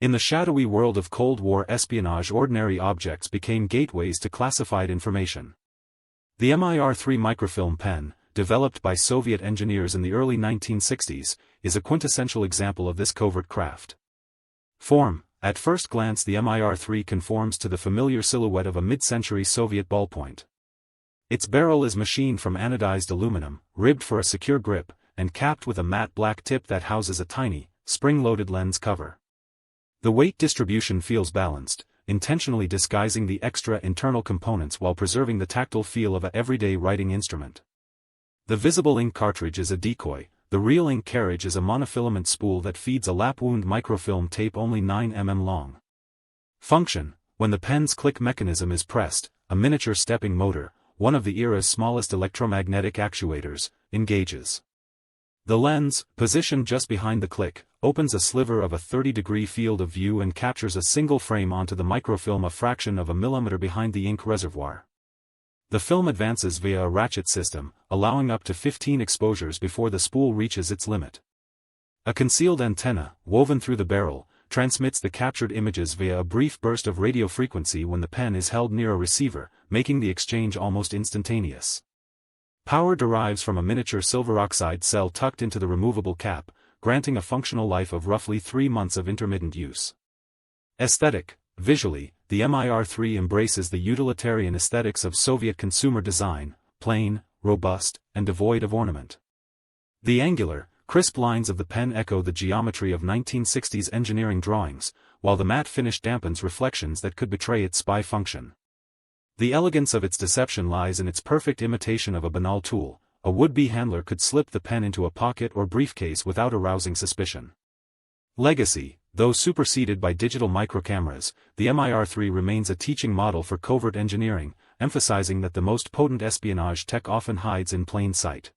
In the shadowy world of Cold War espionage, ordinary objects became gateways to classified information. The MIR-3 microfilm pen, developed by Soviet engineers in the early 1960s, is a quintessential example of this covert craft. Form: at first glance the MIR-3 conforms to the familiar silhouette of a mid-century Soviet ballpoint. Its barrel is machined from anodized aluminum, ribbed for a secure grip, and capped with a matte black tip that houses a tiny, spring-loaded lens cover. The weight distribution feels balanced, intentionally disguising the extra internal components while preserving the tactile feel of an everyday writing instrument. The visible ink cartridge is a decoy, the real ink carriage is a monofilament spool that feeds a lap-wound microfilm tape only 9 mm long. Function: when the pen's click mechanism is pressed, a miniature stepping motor, one of the era's smallest electromagnetic actuators, engages. The lens, positioned just behind the click, opens a sliver of a 30-degree field of view and captures a single frame onto the microfilm a fraction of a millimeter behind the ink reservoir. The film advances via a ratchet system, allowing up to 15 exposures before the spool reaches its limit. A concealed antenna, woven through the barrel, transmits the captured images via a brief burst of radio frequency when the pen is held near a receiver, making the exchange almost instantaneous. Power derives from a miniature silver oxide cell tucked into the removable cap, granting a functional life of roughly 3 months of intermittent use. Aesthetic: visually, the MIR-3 embraces the utilitarian aesthetics of Soviet consumer design, plain, robust, and devoid of ornament. The angular, crisp lines of the pen echo the geometry of 1960s engineering drawings, while the matte finish dampens reflections that could betray its spy function. The elegance of its deception lies in its perfect imitation of a banal tool. A would-be handler could slip the pen into a pocket or briefcase without arousing suspicion. Legacy: though superseded by digital microcameras, the MIR-3 remains a teaching model for covert engineering, emphasizing that the most potent espionage tech often hides in plain sight.